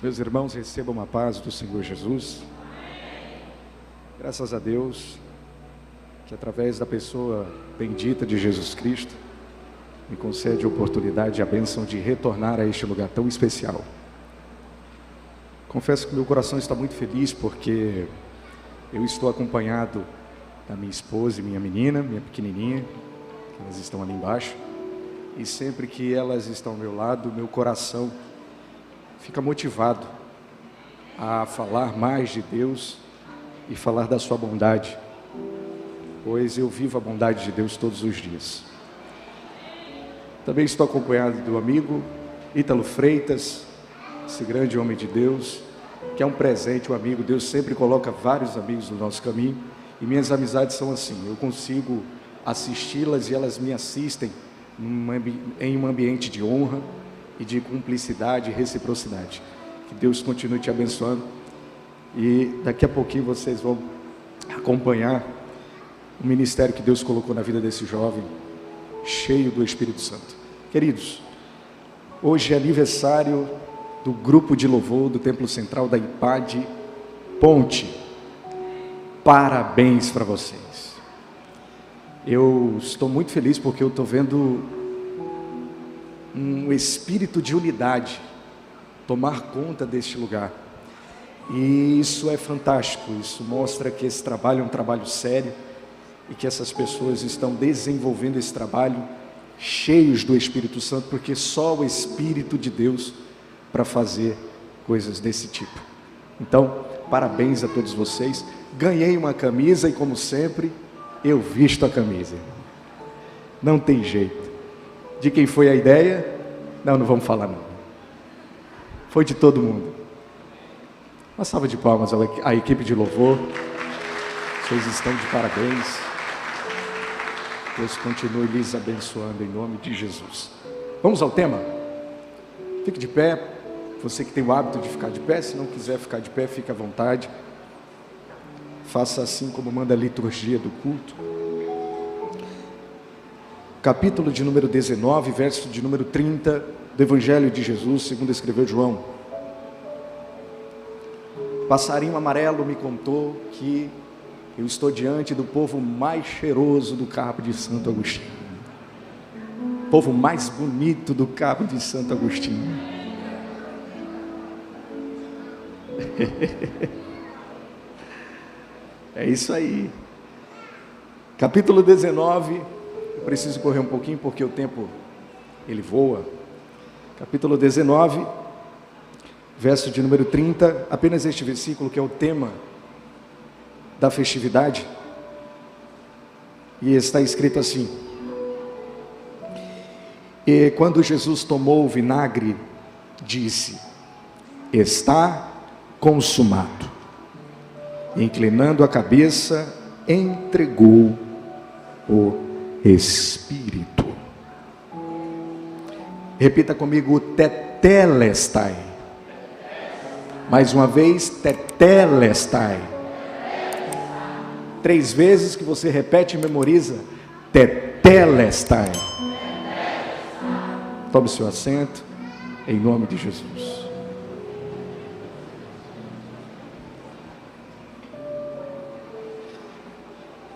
Meus irmãos, recebam a paz do Senhor Jesus. Graças a Deus, que através da pessoa bendita de Jesus Cristo, me concede a oportunidade e a bênção de retornar a este lugar tão especial. Confesso que meu coração está muito feliz porque eu estou acompanhado da minha esposa e minha menina, minha pequenininha, que elas estão ali embaixo, e sempre que elas estão ao meu lado, meu coração fica motivado a falar mais de Deus e falar da sua bondade, pois eu vivo a bondade de Deus todos os dias. Também estou acompanhado do amigo Ítalo Freitas, esse grande homem de Deus, que é um presente, um amigo. Deus sempre coloca vários amigos no nosso caminho, e minhas amizades são assim, eu consigo assisti-las e elas me assistem em um ambiente de honra e de cumplicidade e reciprocidade. Que Deus continue te abençoando, e daqui a pouquinho vocês vão acompanhar o ministério que Deus colocou na vida desse jovem, cheio do Espírito Santo. Queridos, hoje é aniversário do grupo de louvor do Templo Central da IPAD Ponte. Parabéns para vocês. Eu estou muito feliz porque eu estou vendo um espírito de unidade tomar conta deste lugar, e isso é fantástico. Isso mostra que esse trabalho é um trabalho sério e que essas pessoas estão desenvolvendo esse trabalho cheios do Espírito Santo, porque só o Espírito de Deus para fazer coisas desse tipo. Então, parabéns a todos vocês. Ganhei uma camisa e, como sempre, eu visto a camisa. Não tem jeito. De quem foi a ideia? Não vamos falar não. Foi de todo mundo. Uma salva de palmas à equipe de louvor. Vocês estão de parabéns. Deus continue lhes abençoando em nome de Jesus. Vamos ao tema? Fique de pé. Você que tem o hábito de ficar de pé, se não quiser ficar de pé, fique à vontade. Faça assim como manda a liturgia do culto. Capítulo de número 19, verso de número 30 do Evangelho de Jesus, segundo escreveu João. Passarinho amarelo me contou que eu estou diante do povo mais cheiroso do Cabo de Santo Agostinho. Povo mais bonito do Cabo de Santo Agostinho. É isso aí. Capítulo 19. Eu preciso correr um pouquinho porque o tempo ele voa. Capítulo 19, verso de número 30. Apenas este versículo que é o tema da festividade. E está escrito assim: e quando Jesus tomou o vinagre, disse: está consumado. E, inclinando a cabeça, entregou o Espírito. Repita comigo: tetelestai. Mais uma vez, tetelestai. 3 vezes que você repete e memoriza: tetelestai. Tome seu assento, em nome de Jesus.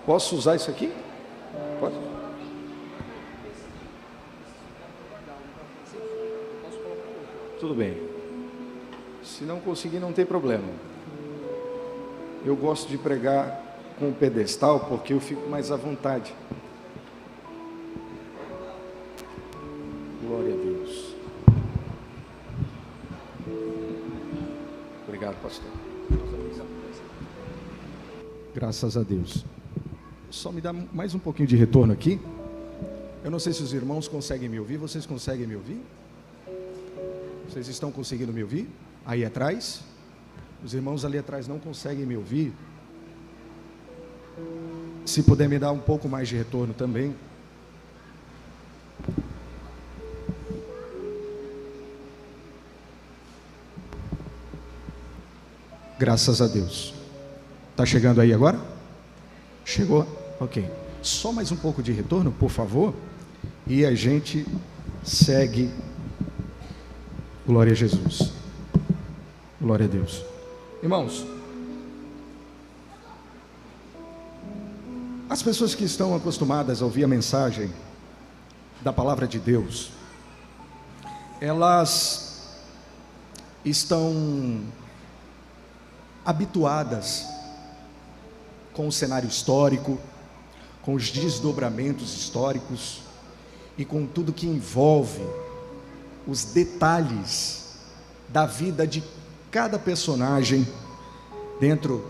Posso usar isso aqui? Pode? Tudo bem. Se não conseguir, não tem problema. Eu gosto de pregar com o pedestal porque eu fico mais à vontade. Glória a Deus. Obrigado, pastor. Graças a Deus. Só me dá mais um pouquinho de retorno aqui. Eu não sei se os irmãos conseguem me ouvir. Vocês conseguem me ouvir? Vocês estão conseguindo me ouvir? Aí atrás? Os irmãos ali atrás não conseguem me ouvir. Se puder me dar um pouco mais de retorno também. Graças a Deus. Está chegando aí agora? Chegou? Ok. Só mais um pouco de retorno, por favor. E a gente segue. Glória a Jesus. Glória a Deus. Irmãos, as pessoas que estão acostumadas a ouvir a mensagem da palavra de Deus, elas estão habituadas com o cenário histórico, com os desdobramentos históricos e com tudo que envolve os detalhes da vida de cada personagem dentro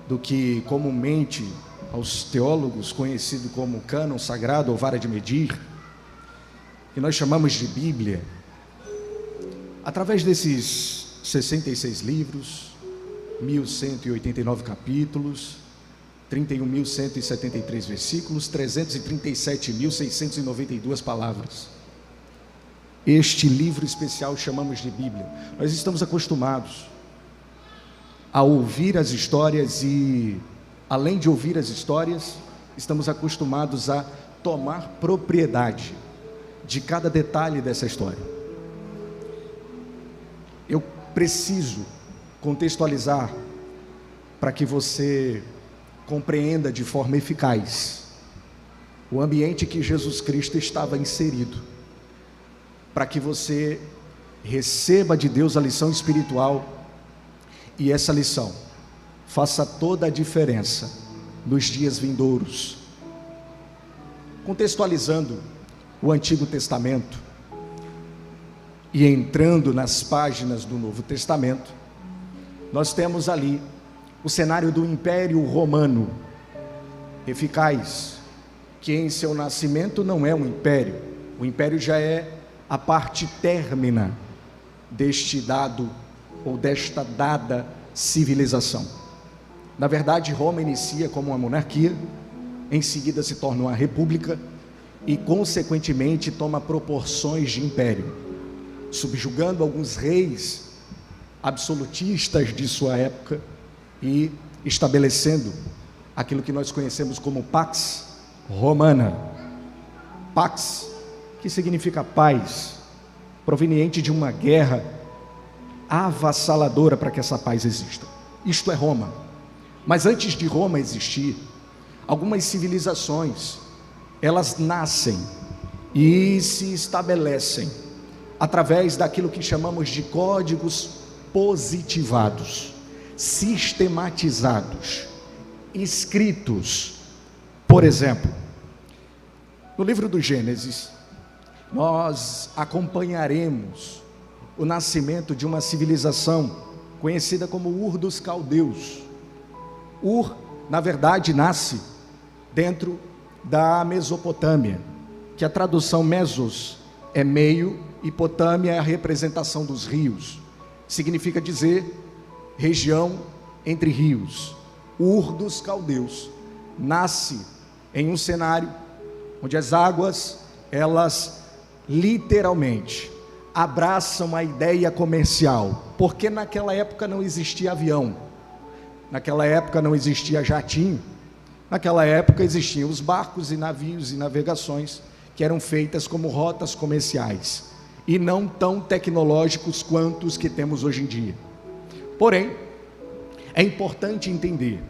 do que comumente aos teólogos conhecido como cânon sagrado ou vara de medir, que nós chamamos de Bíblia. Através desses 66 livros, 1.189 capítulos, 31.173 versículos, 337.692 palavras. Este livro especial chamamos de Bíblia. Nós estamos acostumados a ouvir as histórias e, além de ouvir as histórias, estamos acostumados a tomar propriedade de cada detalhe dessa história. Eu preciso contextualizar para que você compreenda de forma eficaz o ambiente que Jesus Cristo estava inserido, para que você receba de Deus a lição espiritual e essa lição faça toda a diferença nos dias vindouros. Contextualizando o Antigo Testamento e entrando nas páginas do Novo Testamento, nós temos ali o cenário do Império Romano, eficaz, que em seu nascimento não é um império. O império já é a parte términa deste dado ou desta dada civilização. Na verdade, Roma inicia como uma monarquia, em seguida se torna uma república e, consequentemente, toma proporções de império, subjugando alguns reis absolutistas de sua época e estabelecendo aquilo que nós conhecemos como Pax Romana. Pax, que significa paz, proveniente de uma guerra avassaladora para que essa paz exista. Isto é Roma. Mas antes de Roma existir, algumas civilizações, elas nascem e se estabelecem através daquilo que chamamos de códigos positivados, sistematizados, escritos. Por exemplo, no livro do Gênesis, nós acompanharemos o nascimento de uma civilização conhecida como Ur dos Caldeus. Ur, na verdade, nasce dentro da Mesopotâmia, que a tradução mesos é meio e Potâmia é a representação dos rios. Significa dizer região entre rios. Ur dos Caldeus nasce em um cenário onde as águas, elas literalmente abraçam a ideia comercial, porque naquela época não existia avião, naquela época não existia jatinho, naquela época existiam os barcos e navios e navegações que eram feitas como rotas comerciais e não tão tecnológicos quanto os que temos hoje em dia. Porém, é importante entender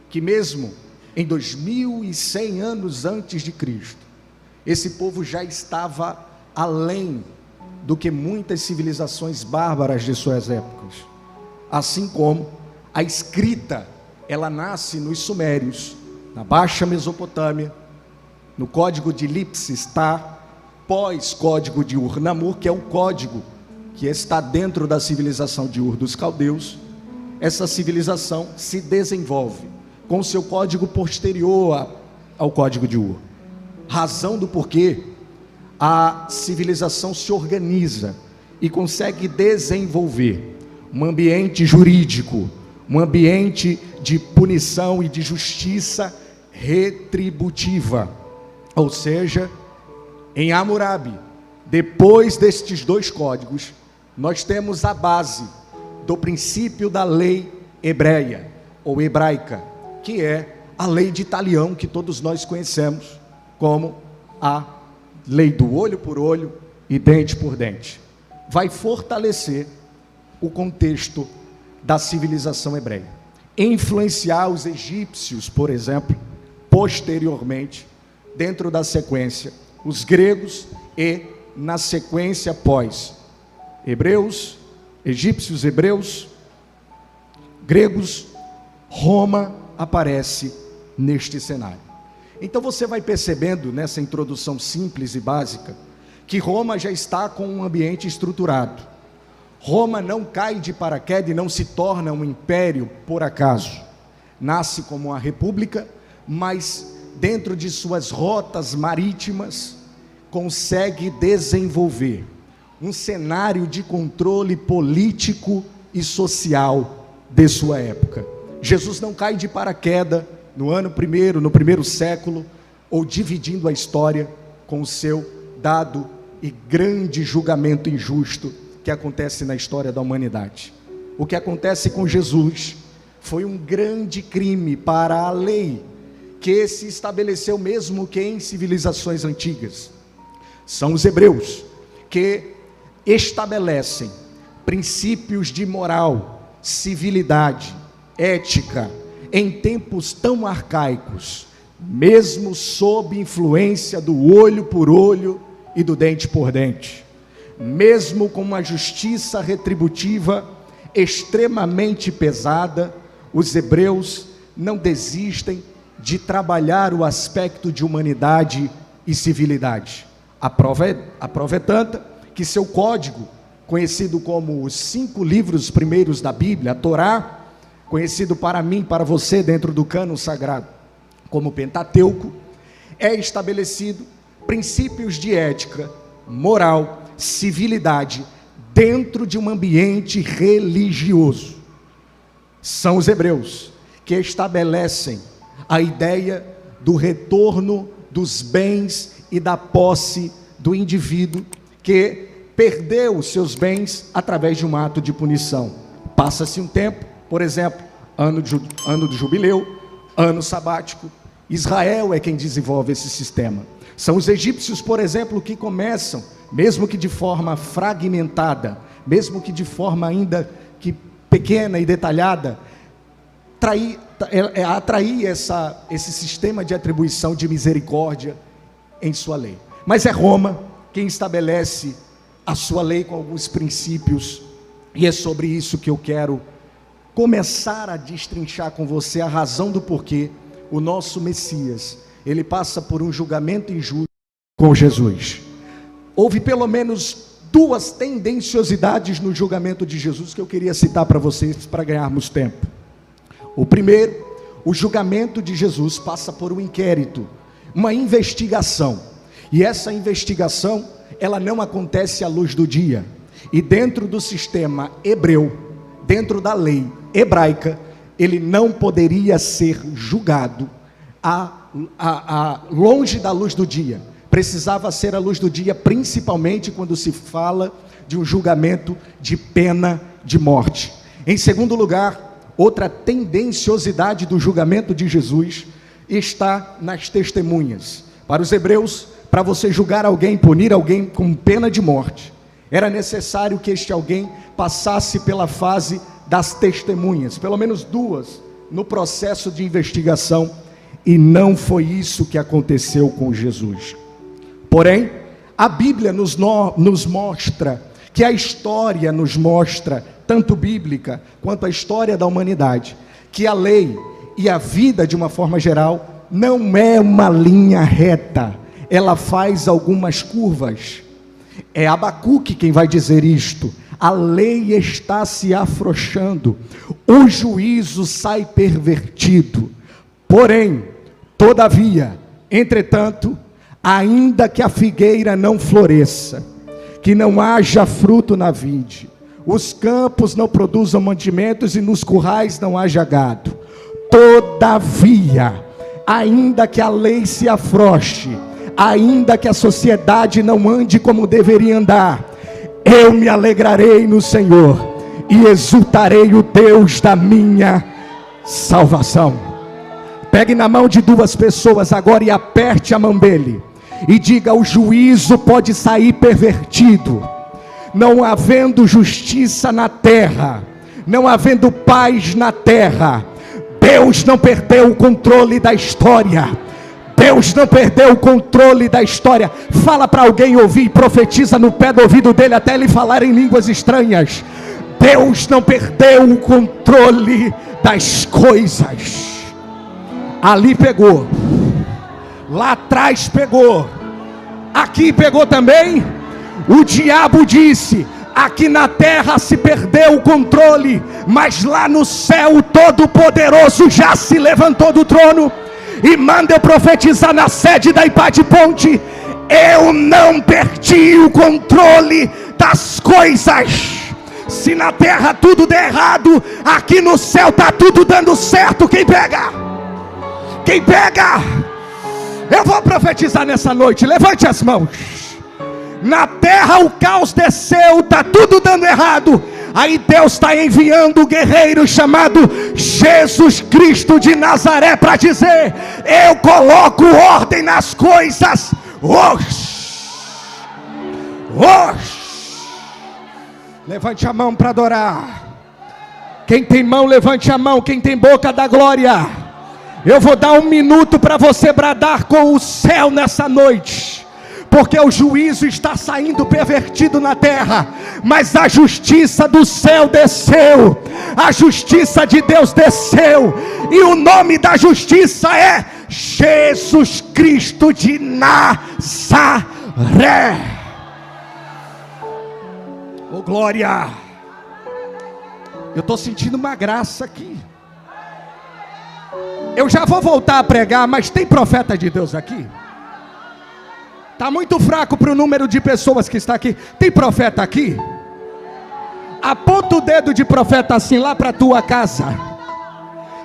que mesmo em 2100 anos antes de Cristo, esse povo já estava além do que muitas civilizações bárbaras de suas épocas. Assim como a escrita, ela nasce nos sumérios, na Baixa Mesopotâmia, no código de Lipsis-Tar, pós-código de Ur-Namur, que é um código que está dentro da civilização de Ur dos Caldeus. Essa civilização se desenvolve com o seu código posterior ao código de Ur. Razão do porquê a civilização se organiza e consegue desenvolver um ambiente jurídico, um ambiente de punição e de justiça retributiva. Ou seja, em Hammurabi, depois destes dois códigos, nós temos a base do princípio da lei hebreia ou hebraica, que é a lei de Talião, que todos nós conhecemos como a lei do olho por olho e dente por dente. Vai fortalecer o contexto da civilização hebreia, influenciar os egípcios, por exemplo, posteriormente, dentro da sequência, os gregos e, na sequência, após hebreus, egípcios, hebreus, gregos, Roma aparece neste cenário. Então você vai percebendo nessa introdução simples e básica que Roma já está com um ambiente estruturado. Roma não cai de paraquedas e não se torna um império por acaso. Nasce como uma república, mas dentro de suas rotas marítimas consegue desenvolver um cenário de controle político e social de sua época. Jesus não cai de paraquedas no primeiro século, ou dividindo a história com o seu dado e grande julgamento injusto que acontece na história da humanidade. O que acontece com Jesus foi um grande crime para a lei, que se estabeleceu mesmo que em civilizações antigas. São os hebreus que estabelecem princípios de moral, civilidade, ética, em tempos tão arcaicos, mesmo sob influência do olho por olho e do dente por dente, mesmo com uma justiça retributiva extremamente pesada, os hebreus não desistem de trabalhar o aspecto de humanidade e civilidade. A prova é tanta que seu código, conhecido como os 5 livros primeiros da Bíblia, a Torá, conhecido para mim, para você, dentro do cânon sagrado, como Pentateuco, é estabelecido princípios de ética, moral, civilidade, dentro de um ambiente religioso. São os hebreus que estabelecem a ideia do retorno dos bens e da posse do indivíduo que perdeu os seus bens através de um ato de punição. Passa-se um tempo, por exemplo, ano do jubileu, ano sabático. Israel é quem desenvolve esse sistema. São os egípcios, por exemplo, que começam, mesmo que de forma fragmentada, mesmo que de forma ainda que pequena e detalhada, atrair esse sistema de atribuição de misericórdia em sua lei. Mas é Roma quem estabelece a sua lei com alguns princípios, e é sobre isso que eu quero começar a destrinchar com você a razão do porquê o nosso Messias, ele passa por um julgamento injusto com Jesus. Houve pelo menos 2 tendenciosidades no julgamento de Jesus que eu queria citar para vocês, para ganharmos tempo. O primeiro, o julgamento de Jesus passa por um inquérito, uma investigação, e essa investigação, ela não acontece à luz do dia, e dentro do sistema hebreu, dentro da lei hebraica, ele não poderia ser julgado longe da luz do dia. Precisava ser a luz do dia, principalmente quando se fala de um julgamento de pena de morte. Em segundo lugar, outra tendenciosidade do julgamento de Jesus está nas testemunhas. Para os hebreus, para você julgar alguém, punir alguém com pena de morte, era necessário que este alguém passasse pela fase das testemunhas, pelo menos 2 no processo de investigação, e não foi isso que aconteceu com Jesus. Porém, a Bíblia nos mostra, que a história nos mostra, tanto bíblica quanto a história da humanidade, que a lei e a vida de uma forma geral não é uma linha reta, ela faz algumas curvas. É Abacuque quem vai dizer isto: a lei está se afrouxando, o juízo sai pervertido, porém, todavia, entretanto, ainda que a figueira não floresça, que não haja fruto na vide, os campos não produzam mantimentos e nos currais não haja gado, todavia, ainda que a lei se afrouxe, ainda que a sociedade não ande como deveria andar, eu me alegrarei no Senhor e exultarei o Deus da minha salvação. Pegue na mão de 2 pessoas agora e aperte a mão dele e diga: o juízo pode sair pervertido, não havendo justiça na terra, não havendo paz na terra, Deus não perdeu o controle da história. Deus não perdeu o controle da história. Fala para alguém ouvir e profetiza no pé do ouvido dele até ele falar em línguas estranhas. Deus não perdeu o controle das coisas. Ali pegou, lá atrás pegou, aqui pegou também. O diabo disse: aqui na terra se perdeu o controle, mas lá no céu o Todo-Poderoso já se levantou do trono. E manda eu profetizar na sede da Ipade Ponte: eu não perdi o controle das coisas. Se na terra tudo der errado, aqui no céu está tudo dando certo. Quem pega? Quem pega? Eu vou profetizar nessa noite, levante as mãos. Na terra o caos desceu, está tudo dando errado. Aí Deus está enviando um guerreiro chamado Jesus Cristo de Nazaré para dizer: eu coloco ordem nas coisas. Levante a mão para adorar. Quem tem mão, levante a mão. Quem tem boca, dá glória. Eu vou dar 1 minuto para você bradar com o céu nessa noite, porque o juízo está saindo pervertido na terra, mas a justiça do céu desceu, a justiça de Deus desceu, e o nome da justiça é Jesus Cristo de Nazaré. Oh glória! Eu estou sentindo uma graça aqui. Eu já vou voltar a pregar, mas tem profeta de Deus aqui? Está muito fraco para o número de pessoas que está aqui. Tem profeta aqui? Aponta o dedo de profeta assim lá para a tua casa.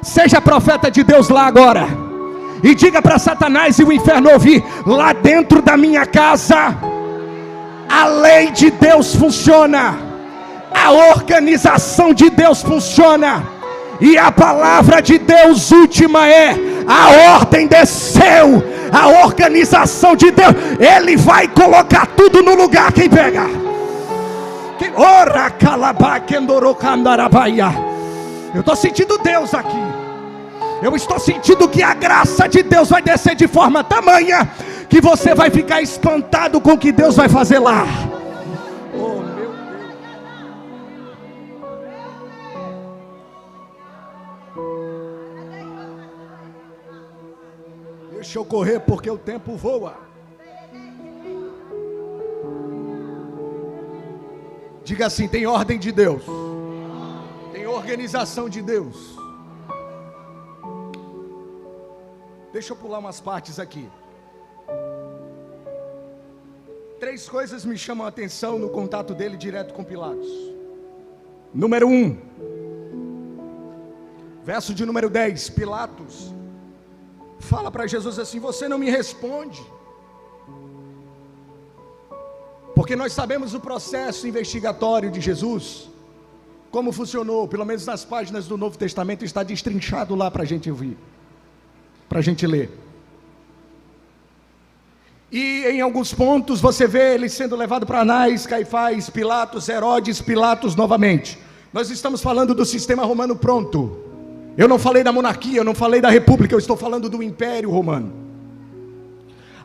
Seja profeta de Deus lá agora. E diga para Satanás e o inferno ouvir: lá dentro da minha casa, a lei de Deus funciona. A organização de Deus funciona. E a palavra de Deus última é: a ordem desceu, a organização de Deus. Ele vai colocar tudo no lugar. Quem pega? Eu estou sentindo Deus aqui. Eu estou sentindo que a graça de Deus vai descer de forma tamanha que você vai ficar espantado com o que Deus vai fazer lá. Oh meu Deus. Deixa eu correr porque o tempo voa. Diga assim: tem ordem de Deus, tem organização de Deus. Deixa eu pular umas partes aqui. 3 coisas me chamam a atenção no contato dele direto com Pilatos. Número 1, verso de número 10. Pilatos fala para Jesus assim: você não me responde. Porque nós sabemos o processo investigatório de Jesus, como funcionou, pelo menos nas páginas do Novo Testamento está destrinchado lá para a gente ouvir, para a gente ler. E em alguns pontos você vê ele sendo levado para Anás, Caifás, Pilatos, Herodes, Pilatos novamente. Nós estamos falando do sistema romano pronto. Eu não falei da monarquia, eu não falei da república, eu estou falando do Império Romano.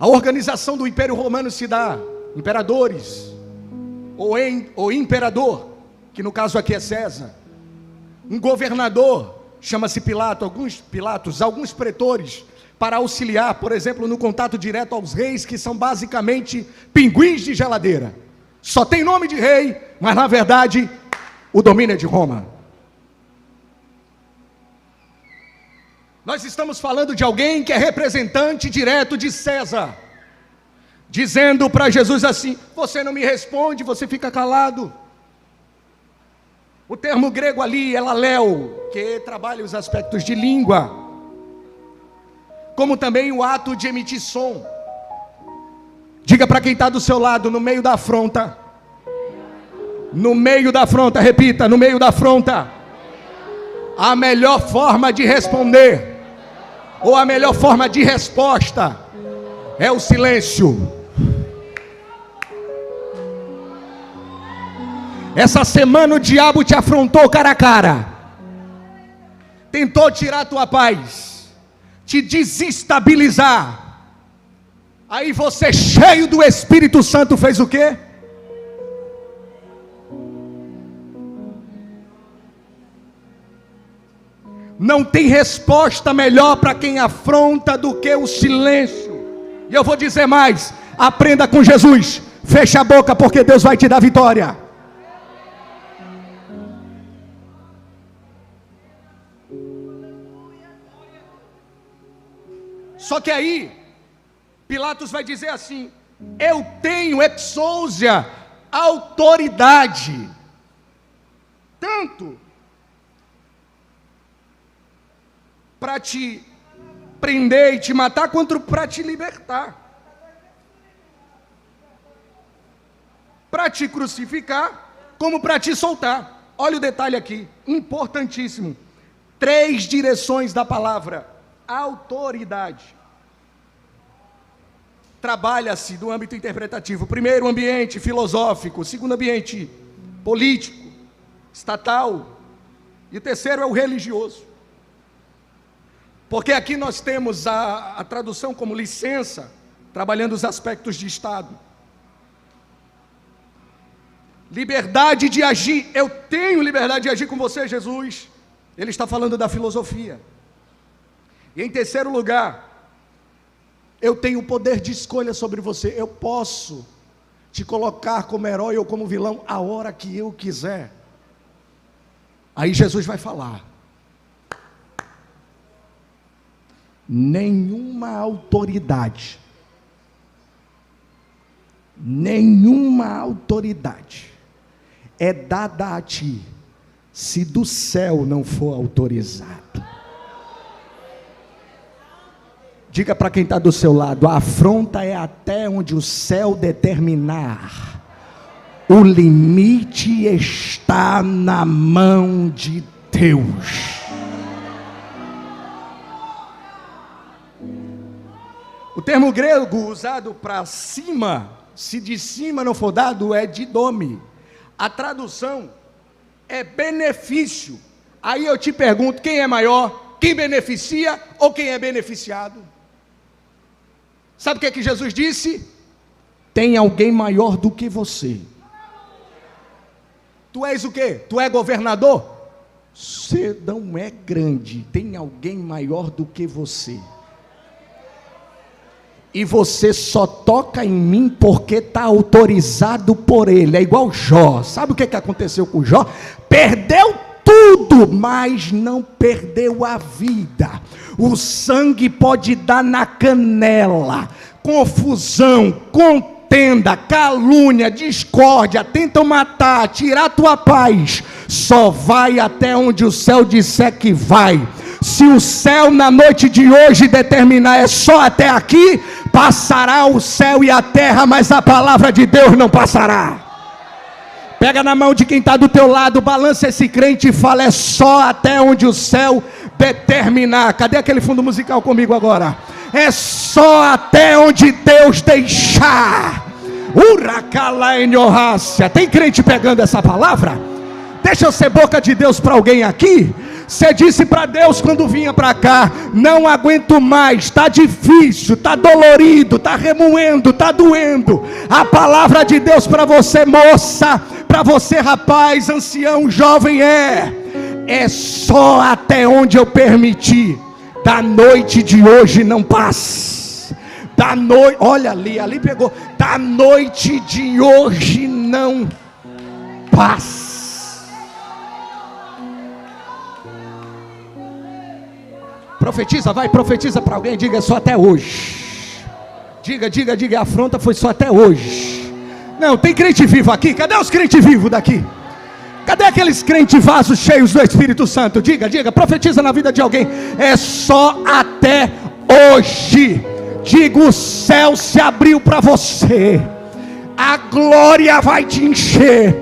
A organização do Império Romano se dá: imperadores, ou imperador, que no caso aqui é César, um governador, chama-se Pilatos, alguns pretores, para auxiliar, por exemplo, no contato direto aos reis, que são basicamente pinguins de geladeira. Só tem nome de rei, mas na verdade o domínio é de Roma. Nós estamos falando de alguém que é representante direto de César, dizendo para Jesus assim: você não me responde, você fica calado. O termo grego ali é laléu, que trabalha os aspectos de língua, como também o ato de emitir som. Diga para quem está do seu lado: no meio da afronta. No meio da afronta, repita: no meio da afronta, a melhor forma de responder, ou a melhor forma de resposta, é o silêncio. Essa semana o diabo te afrontou cara a cara, tentou tirar a tua paz, te desestabilizar. Aí você, cheio do Espírito Santo, fez o quê? Não tem resposta melhor para quem afronta do que o silêncio. E eu vou dizer mais: aprenda com Jesus, fecha a boca, porque Deus vai te dar vitória. Só que aí Pilatos vai dizer assim: eu tenho exousia, autoridade, tanto para te prender e te matar, quanto para te libertar, para te crucificar, como para te soltar. Olha o detalhe aqui, importantíssimo. 3 direções da palavra autoridade. Trabalha-se do âmbito interpretativo. Primeiro, ambiente filosófico. Segundo, ambiente político, estatal. E o terceiro é o religioso. Porque aqui nós temos a tradução como licença, trabalhando os aspectos de Estado. Liberdade de agir. Eu tenho liberdade de agir com você, Jesus. Ele está falando da filosofia. E em terceiro lugar, eu tenho o poder de escolha sobre você. Eu posso te colocar como herói ou como vilão a hora que eu quiser. Aí Jesus vai falar: nenhuma autoridade é dada a ti, se do céu não for autorizado. Diga para quem está do seu lado: a afronta é até onde o céu determinar. O limite está na mão de Deus. O termo grego usado para cima, se de cima não for dado, é didome. A tradução é benefício. Aí eu te pergunto: quem é maior? Quem beneficia ou quem é beneficiado? Sabe o que é que Jesus disse? Tem alguém maior do que você. Tu és o quê? Tu é governador? Você não é grande. Tem alguém maior do que você. E você só toca em mim porque está autorizado por ele. É igual Jó. Sabe o que aconteceu com Jó? Perdeu tudo, mas não perdeu a vida. O sangue pode dar na canela. Confusão, contenda, calúnia, discórdia, tentam matar, tirar tua paz. Só vai até onde o céu disser que vai. Se o céu na noite de hoje determinar é só até aqui, passará o céu e a terra, mas a palavra de Deus não passará. Pega na mão de quem está do teu lado, balança esse crente e fala: é só até onde o céu determinar. Cadê aquele fundo musical comigo agora? É só até onde Deus deixar. Tem crente pegando essa palavra? Deixa eu ser boca de Deus para alguém aqui. Você disse para Deus quando vinha para cá: não aguento mais, está difícil, está dolorido, está remoendo, está doendo. A palavra de Deus para você, moça, para você, rapaz, ancião, jovem, é só até onde eu permitir. Da noite de hoje não passa. Da noite, olha ali pegou. Da noite de hoje não passa. Profetiza, vai, profetiza para alguém, diga: só até hoje. Diga, a afronta foi só até hoje. Não, tem crente vivo aqui? Cadê os crentes vivos daqui? Cadê aqueles crentes vasos cheios do Espírito Santo? Diga, profetiza na vida de alguém: é só até hoje. Diga: o céu se abriu para você, a glória vai te encher,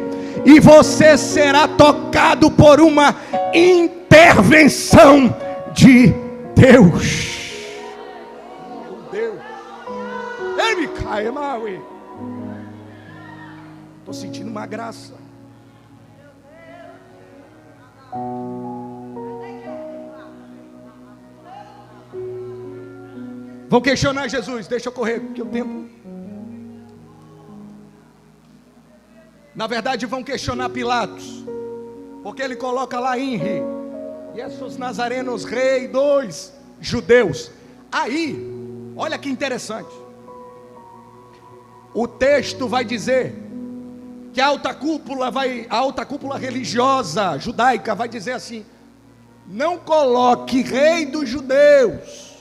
e você será tocado por uma intervenção de Deus. Estou sentindo uma graça. Vão questionar Jesus. Deixa eu correr, porque o tempo... Na verdade vão questionar Pilatos, porque ele coloca lá INRI, Jesus Nazarenos, rei dos judeus. Aí, olha que interessante, o texto vai dizer que a alta cúpula religiosa judaica vai dizer assim: não coloque rei dos judeus,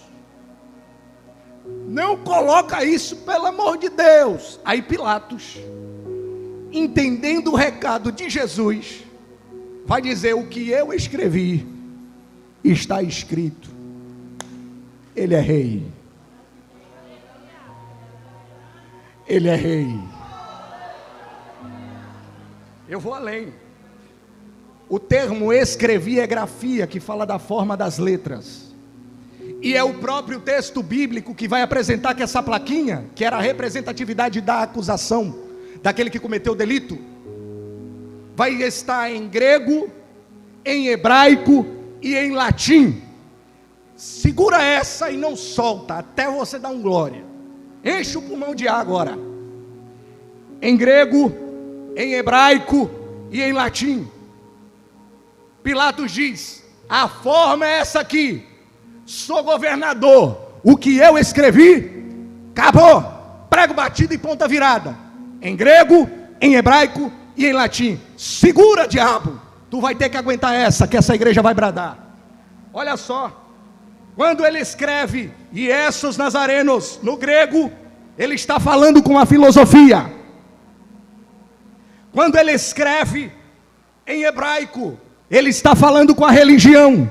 não coloca isso, pelo amor de Deus. Aí Pilatos, entendendo o recado de Jesus, vai dizer: o que eu escrevi está escrito, ele é rei, ele é rei. Eu vou além. O termo escrevi é grafia, que fala da forma das letras, e é o próprio texto bíblico que vai apresentar que essa plaquinha, que era a representatividade da acusação daquele que cometeu o delito, vai estar em grego, em hebraico e em latim. Segura essa e não solta até você dar um glória. Enche o pulmão de ar agora. Em grego, em hebraico e em latim. Pilatos diz: a forma é essa aqui, sou governador, o que eu escrevi, acabou, prego batido e ponta virada. Em grego, em hebraico e em latim. Segura, diabo, tu vai ter que aguentar essa, que essa igreja vai bradar. Olha só, quando ele escreve Jesus Nazarenos no grego, ele está falando com a filosofia. Quando ele escreve em hebraico, ele está falando com a religião.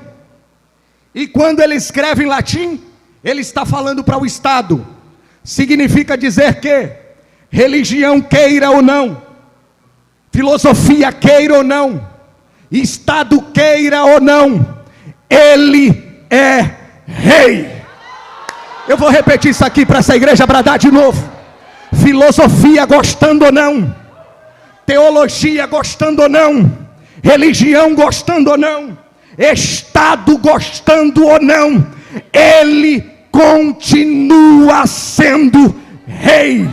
E quando ele escreve em latim, ele está falando para o Estado. Significa dizer que religião queira ou não, filosofia queira ou não, Estado queira ou não, ele é rei. Eu vou repetir isso aqui para essa igreja bradar de novo. Filosofia gostando ou não, teologia gostando ou não, religião gostando ou não, Estado gostando ou não, ele continua sendo rei.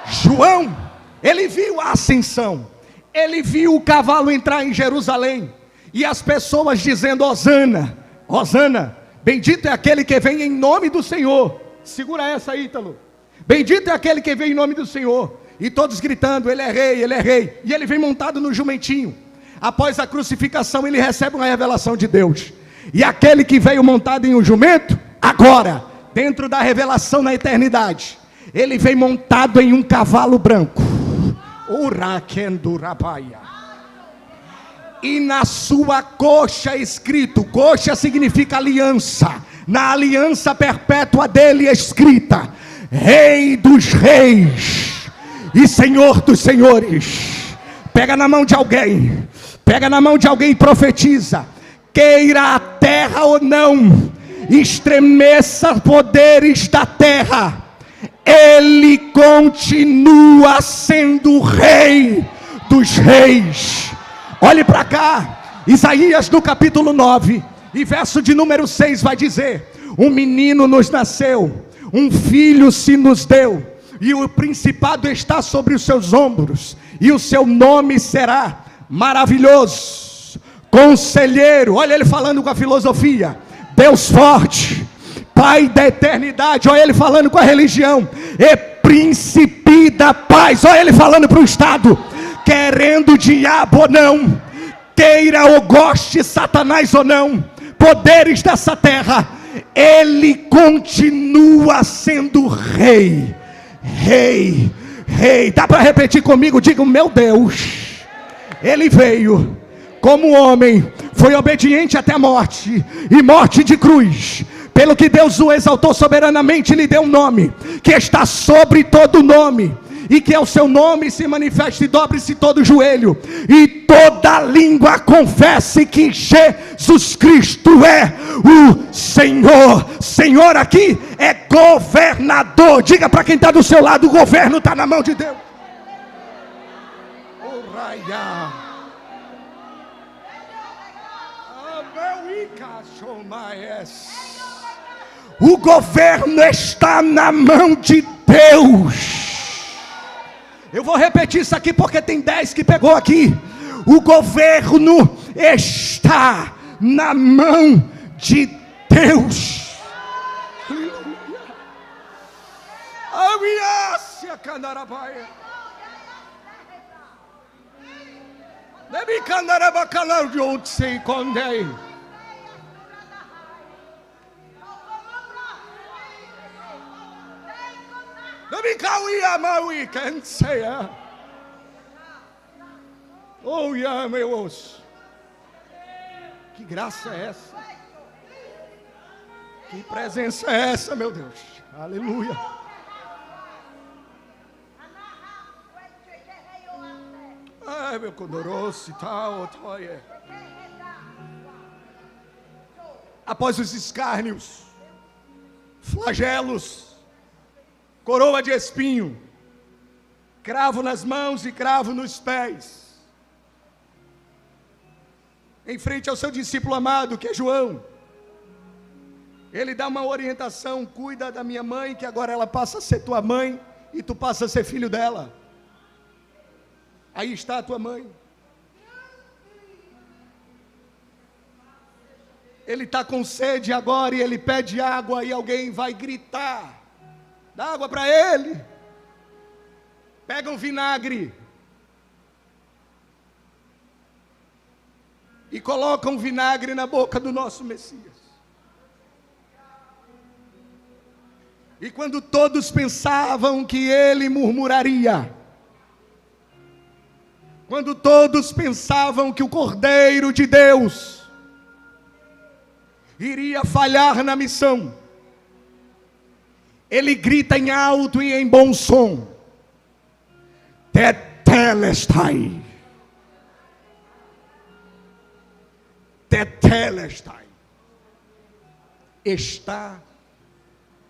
João, ele viu a ascensão, ele viu o cavalo entrar em Jerusalém, e as pessoas dizendo: Hosana, Hosana, bendito é aquele que vem em nome do Senhor. Segura essa, Ítalo. Bendito é aquele que vem em nome do Senhor. E todos gritando: ele é rei, ele é rei. E ele vem montado no jumentinho. Após a crucificação, ele recebe uma revelação de Deus. E aquele que veio montado em um jumento, agora, dentro da revelação na eternidade, ele vem montado em um cavalo branco. E na sua coxa escrito, coxa significa aliança, na aliança perpétua dele escrita: Rei dos reis e Senhor dos senhores. Pega na mão de alguém, pega na mão de alguém e profetiza: queira a terra ou não, estremeça poderes da terra, ele continua sendo rei dos reis. Olhe para cá, Isaías no capítulo 9 e verso de número 6 vai dizer: um menino nos nasceu, um filho se nos deu, e o principado está sobre os seus ombros, e o seu nome será Maravilhoso, Conselheiro. Olha ele falando com a filosofia: Deus forte, Pai da eternidade. Olha ele falando com a religião: e Príncipe da paz. Olha ele falando para o Estado: querendo o diabo ou não, queira ou goste Satanás ou não, poderes dessa terra, ele continua sendo rei, rei, rei. Dá para repetir comigo? Diga: meu Deus, ele veio como homem, foi obediente até a morte, e morte de cruz, pelo que Deus o exaltou soberanamente, lhe deu um nome, que está sobre todo nome, e que ao seu nome se manifeste e dobre-se todo joelho, e toda língua confesse que Jesus Cristo é o Senhor. Senhor aqui é governador. Diga para quem está do seu lado: o governo está na mão de Deus. Oh, raia. O governo está na mão de Deus. Eu vou repetir isso aqui porque tem 10 que pegou aqui. O governo está na mão de Deus. Aleluia. Canarabaia. Deve canarabacalar de onde se condei. Deve cauia maui canseia. Oh, yeah, meu osso. Que graça é essa? Que presença é essa, meu Deus? Aleluia. Ai, meu condoroso e tal, após os escárnios, flagelos, coroa de espinho, cravo nas mãos e cravo nos pés, em frente ao seu discípulo amado, que é João, ele dá uma orientação: cuida da minha mãe, que agora ela passa a ser tua mãe, e tu passa a ser filho dela. Aí está a tua mãe. Ele está com sede agora e ele pede água, e alguém vai gritar: dá água para ele. Pega um vinagre e coloca um vinagre na boca do nosso Messias. E quando todos pensavam que ele murmuraria, quando todos pensavam que o Cordeiro de Deus iria falhar na missão, ele grita em alto e em bom som: Tetelestai. Tetelestai. Está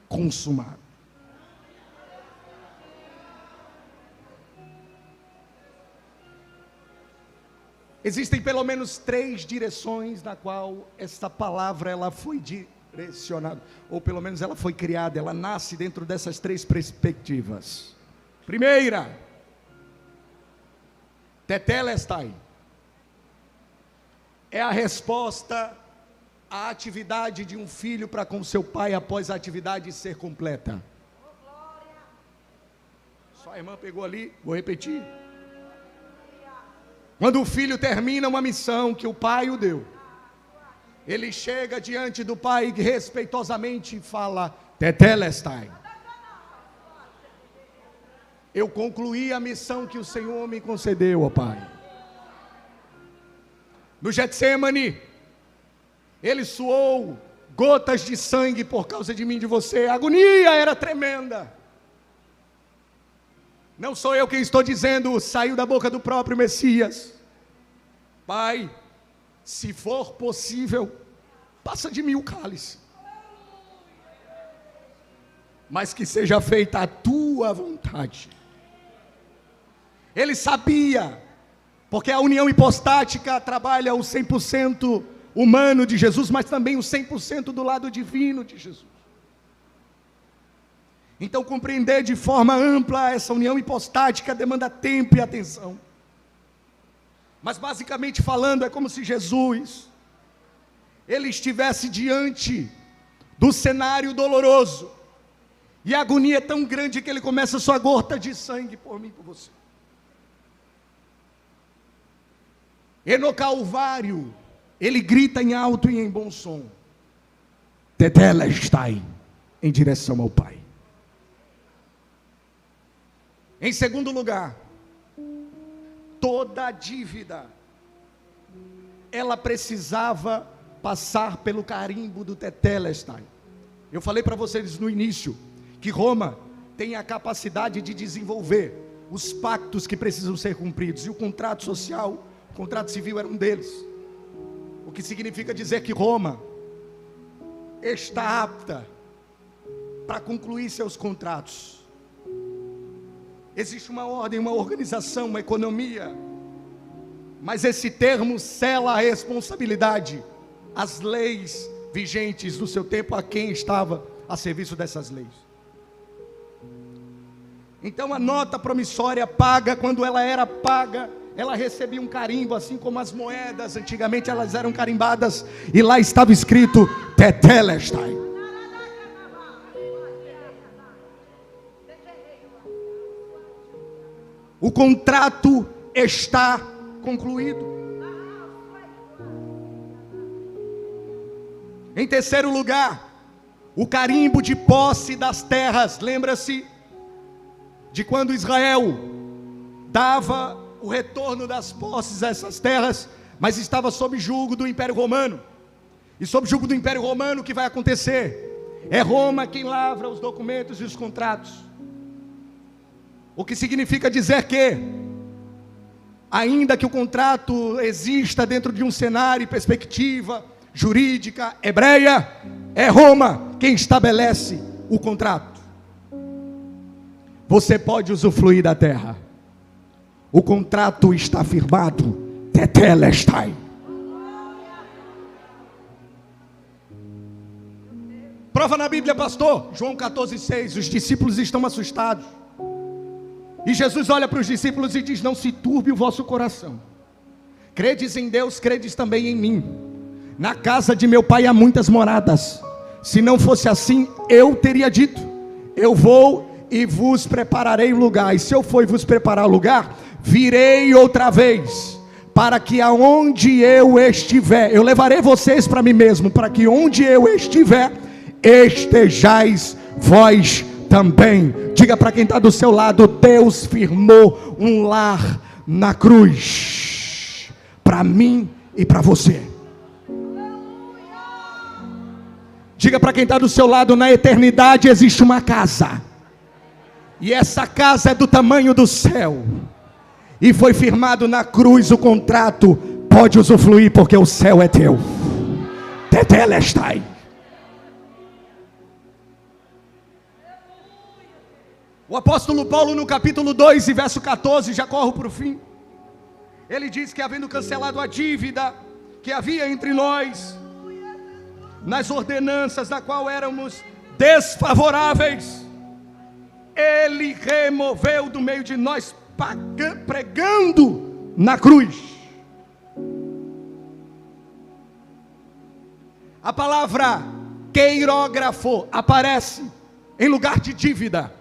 consumado. Existem pelo menos 3 direções na qual essa palavra ela foi direcionada, ou pelo menos ela foi criada, ela nasce dentro dessas 3 perspectivas. Primeira, Tetelestai, é a resposta à atividade de um filho para com seu pai após a atividade ser completa. Só a irmã pegou ali, vou repetir. Quando o filho termina uma missão que o pai o deu, ele chega diante do pai e respeitosamente fala: Tetelestai. Eu concluí a missão que o Senhor me concedeu, ó Pai. No Getsemane, ele suou gotas de sangue por causa de mim e de você. A agonia era tremenda. Não sou eu quem estou dizendo, saiu da boca do próprio Messias: Pai, se for possível, passa de mim o cálice, mas que seja feita a tua vontade. Ele sabia, porque a união hipostática trabalha o 100% humano de Jesus, mas também o 100% do lado divino de Jesus. Então, compreender de forma ampla essa união hipostática demanda tempo e atenção. Mas basicamente falando, é como se Jesus, ele estivesse diante do cenário doloroso, e a agonia é tão grande que ele começa a sua gota de sangue por mim e por você. E no Calvário, ele grita em alto e em bom som: Tetelestai, em direção ao Pai. Em segundo lugar, toda dívida, ela precisava passar pelo carimbo do Tetelestai. Eu falei para vocês no início, que Roma tem a capacidade de desenvolver os pactos que precisam ser cumpridos, e o contrato social, o contrato civil era um deles. O que significa dizer que Roma está apta para concluir seus contratos. Existe uma ordem, uma organização, uma economia, mas esse termo sela a responsabilidade, as leis vigentes no seu tempo a quem estava a serviço dessas leis. Então a nota promissória paga, quando ela era paga, ela recebia um carimbo, assim como as moedas, antigamente elas eram carimbadas, e lá estava escrito Tetelestai. O contrato está concluído. Em terceiro lugar, o carimbo de posse das terras. Lembra-se de quando Israel dava o retorno das posses a essas terras, mas estava sob julgo do Império Romano. E sob julgo do Império Romano, o que vai acontecer? É Roma quem lavra os documentos e os contratos. O que significa dizer que, ainda que o contrato exista dentro de um cenário e perspectiva jurídica hebreia, é Roma quem estabelece o contrato. Você pode usufruir da terra. O contrato está firmado. Tetelestai. Prova na Bíblia, pastor. João 14,6. Os discípulos estão assustados. E Jesus olha para os discípulos e diz: não se turbe o vosso coração. Credes em Deus, credes também em mim. Na casa de meu pai há muitas moradas. Se não fosse assim, eu teria dito: eu vou e vos prepararei um lugar. E se eu for e vos preparar lugar, virei outra vez, para que aonde eu estiver, eu levarei vocês para mim mesmo, para que onde eu estiver, estejais vós também. Diga para quem está do seu lado: Deus firmou um lar na cruz, para mim e para você. Diga para quem está do seu lado: na eternidade existe uma casa, e essa casa é do tamanho do céu, e foi firmado na cruz o contrato. Pode usufruir, porque o céu é teu. Tetelestai. O apóstolo Paulo, no capítulo 2 e verso 14, já corro para o fim, ele diz que, havendo cancelado a dívida que havia entre nós, nas ordenanças da qual éramos desfavoráveis, ele removeu do meio de nós, pregando na cruz. A palavra queirógrafo aparece em lugar de dívida.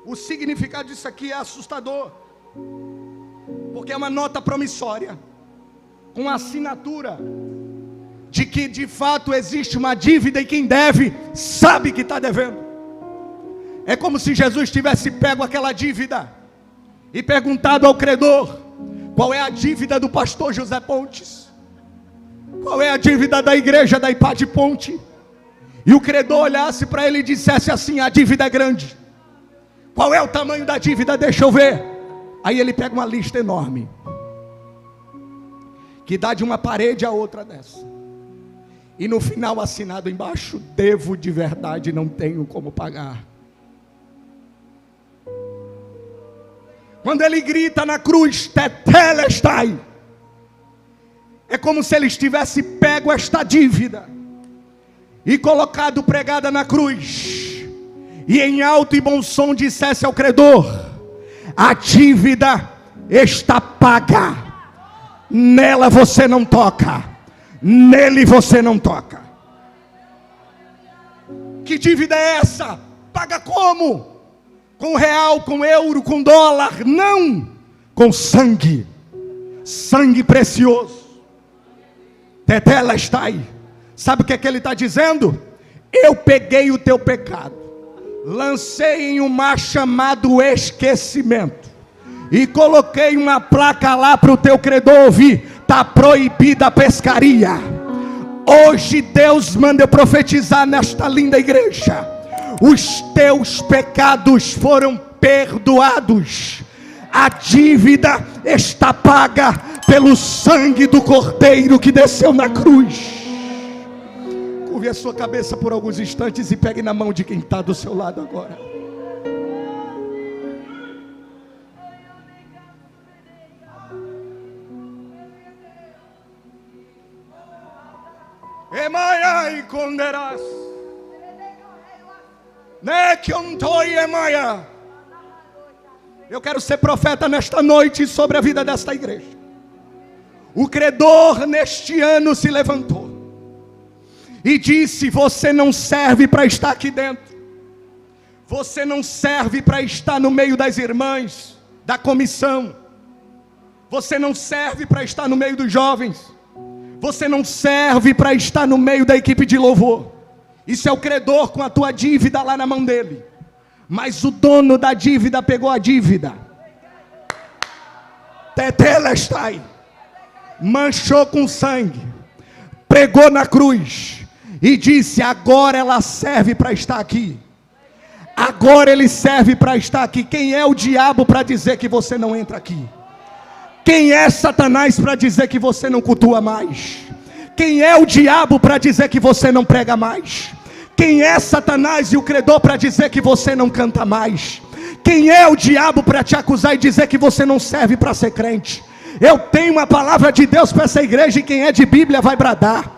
O significado disso aqui é assustador, porque é uma nota promissória, com assinatura de que de fato existe uma dívida, e quem deve sabe que está devendo. É como se Jesus tivesse pego aquela dívida e perguntado ao credor: qual é a dívida do pastor José Pontes? Qual é a dívida da igreja da Ipá de Ponte? E o credor olhasse para ele e dissesse assim: a dívida é grande. Qual é o tamanho da dívida? Deixa eu ver. Aí ele pega uma lista enorme, que dá de uma parede a outra dessa, e no final assinado embaixo: devo de verdade, não tenho como pagar. Quando ele grita na cruz, Tetelestai, é como se ele estivesse pego esta dívida e colocado pregada na cruz, e em alto e bom som dissesse ao credor: a dívida está paga, nela você não toca, nele você não toca. Que dívida é essa? Paga como? Com real, com euro, com dólar? Não, com sangue, sangue precioso. Tetelestai. Sabe o que é que ele está dizendo? Eu peguei o teu pecado, lancei em um mar chamado esquecimento, e coloquei uma placa lá para o teu credor ouvir: está proibida a pescaria. Hoje Deus manda eu profetizar nesta linda igreja: os teus pecados foram perdoados, a dívida está paga pelo sangue do Cordeiro que desceu na cruz. Curve a sua cabeça por alguns instantes e pegue na mão de quem está do seu lado agora. Emaia e conderas. Ne que ontoi emaia. Eu quero ser profeta nesta noite sobre a vida desta igreja. O credor neste ano se levantou e disse: você não serve para estar aqui dentro. Você não serve para estar no meio das irmãs, da comissão. Você não serve para estar no meio dos jovens. Você não serve para estar no meio da equipe de louvor. Isso é o credor com a tua dívida lá na mão dele. Mas o dono da dívida pegou a dívida. Tetelestai. Manchou com sangue. Pregou na cruz. E disse: agora ela serve para estar aqui. Agora ele serve para estar aqui. Quem é o diabo para dizer que você não entra aqui? Quem é Satanás para dizer que você não cultua mais? Quem é o diabo para dizer que você não prega mais? Quem é Satanás e o credor para dizer que você não canta mais? Quem é o diabo para te acusar e dizer que você não serve para ser crente? Eu tenho uma palavra de Deus para essa igreja, e quem é de Bíblia vai bradar: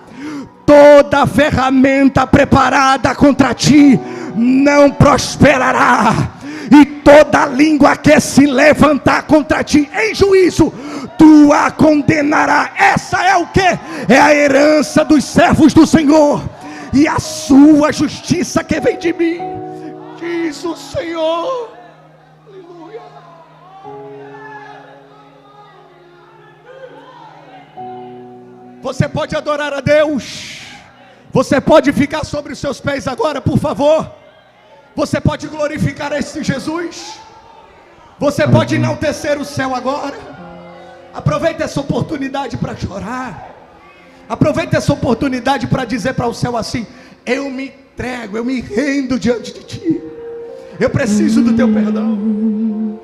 toda ferramenta preparada contra ti não prosperará, e toda língua que se levantar contra ti em juízo, tu a condenará. Essa é o que? É a herança dos servos do Senhor, e a sua justiça que vem de mim, diz o Senhor. Aleluia. Você pode adorar a Deus. Você pode ficar sobre os seus pés agora, por favor. Você pode glorificar esse Jesus. Você pode enaltecer o céu agora. Aproveite essa oportunidade para chorar. Aproveite essa oportunidade para dizer para o céu assim: eu me entrego, eu me rendo diante de ti. Eu preciso do teu perdão.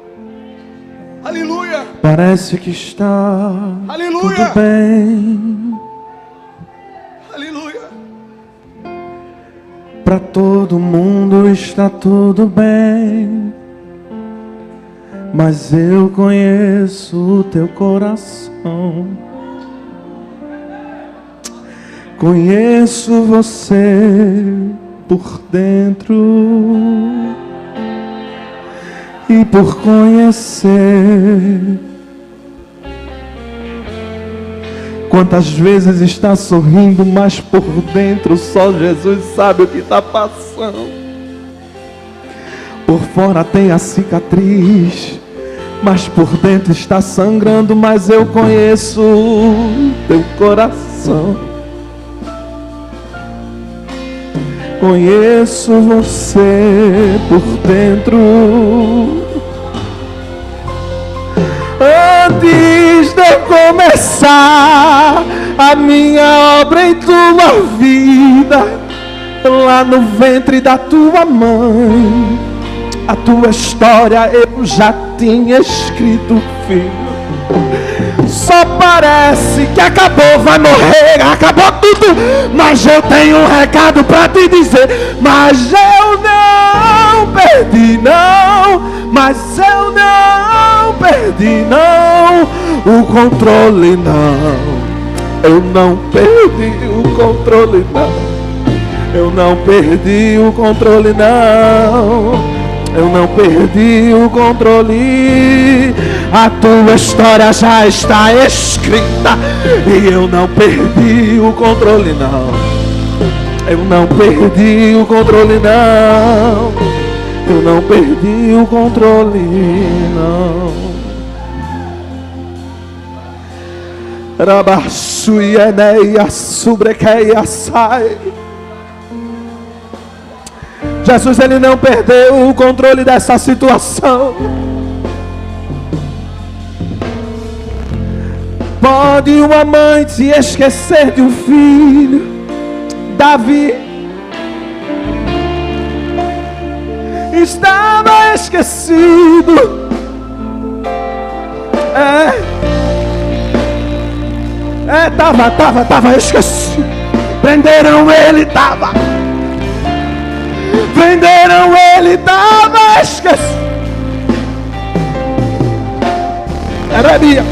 Aleluia. Parece que está Aleluia. tudo bem. Aleluia. Para todo mundo está tudo bem, mas eu conheço o teu coração. Conheço você por dentro, e por conhecer, quantas vezes está sorrindo, mas por dentro só Jesus sabe o que está passando. Por fora tem a cicatriz, mas por dentro está sangrando. Mas eu conheço o teu coração. Conheço você por dentro. Antes de eu começar a minha obra em tua vida, lá no ventre da tua mãe, a tua história eu já tinha escrito, filho. Só parece que acabou, vai morrer, acabou tudo, mas eu tenho um recado pra te dizer. Mas eu não perdi não, mas eu não perdi não o controle não. Eu não perdi o controle não. Eu não perdi o controle não. Eu não perdi o controle. A tua história já está escrita, e eu não perdi o controle não. Eu não perdi o controle não. Eu não perdi o controle não. Rabassuieneia subrequeia sai. Jesus, ele não perdeu o controle dessa situação. Pode uma mãe se esquecer de um filho. Davi estava esquecido. Tava esquecido. Prenderam ele, prenderam ele, tava esquecido. Era minha.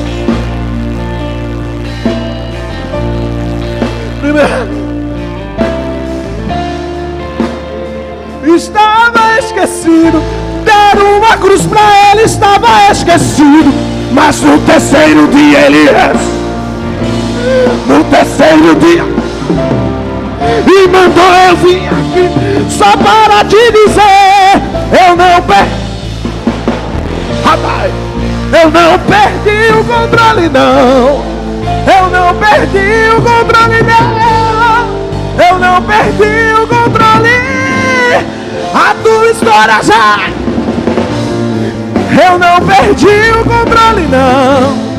perdido. Deram uma cruz pra ele, estava esquecido. Mas no terceiro dia ele no terceiro dia, e mandou eu vir aqui só para te dizer: eu não perdi. Rapaz, eu não perdi o controle não. Eu não perdi o controle não. Eu não perdi o controle. A tua história já. Eu não perdi o controle não.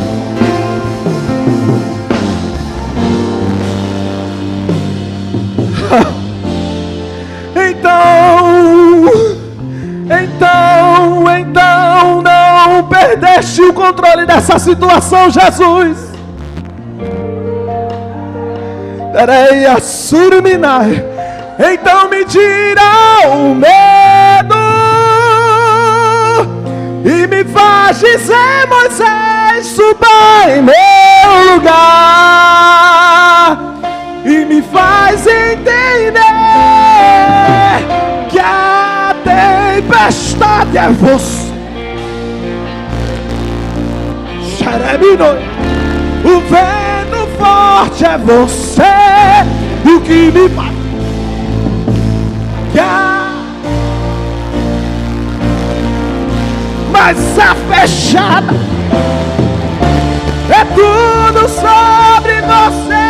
Então não perdeste o controle dessa situação, Jesus. Peraí, a surminai. Então me tira o medo e me faz dizer: Moisés, suba em meu lugar, e me faz entender que a tempestade é você. O vento forte é você, e o que me faz mas a fechada é tudo sobre você.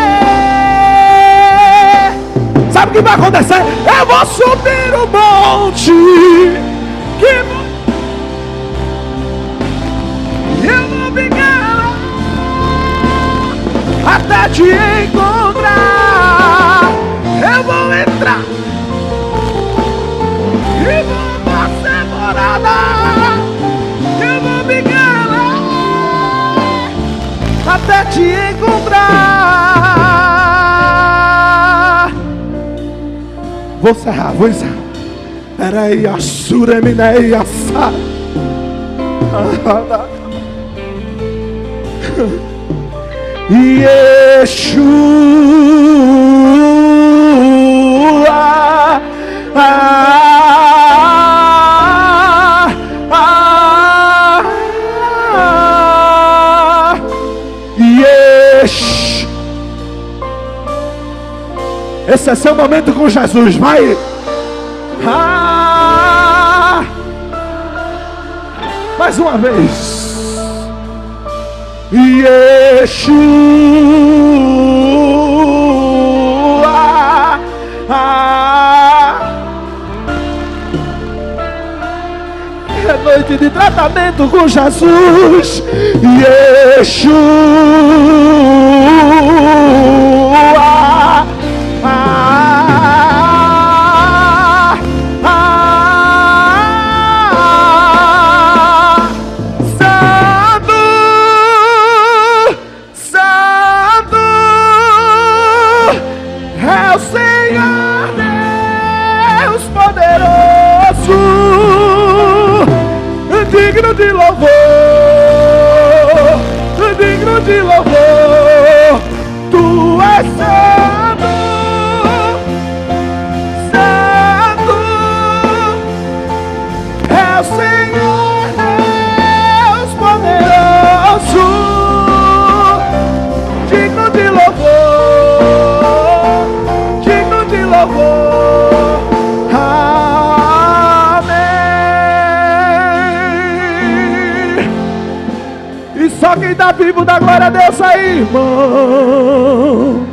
Sabe o que vai acontecer? Eu vou subir o monte e eu vou ficar até te encontrar. Eu vou entrar e vou fazer morada. Eu vou ficar até te encontrar. Vou encerrar. Peraí, a suremineia sai. Yeshua, esse é seu momento com Jesus, vai. Mais uma vez. Yeshua, é noite de tratamento com Jesus. Yeshua, digno de louvor, digno de louvor. Tu és santo, santo, é o Senhor Deus poderoso, digno de louvor, digno de louvor. Só quem está vivo dá glória a Deus aí, irmão.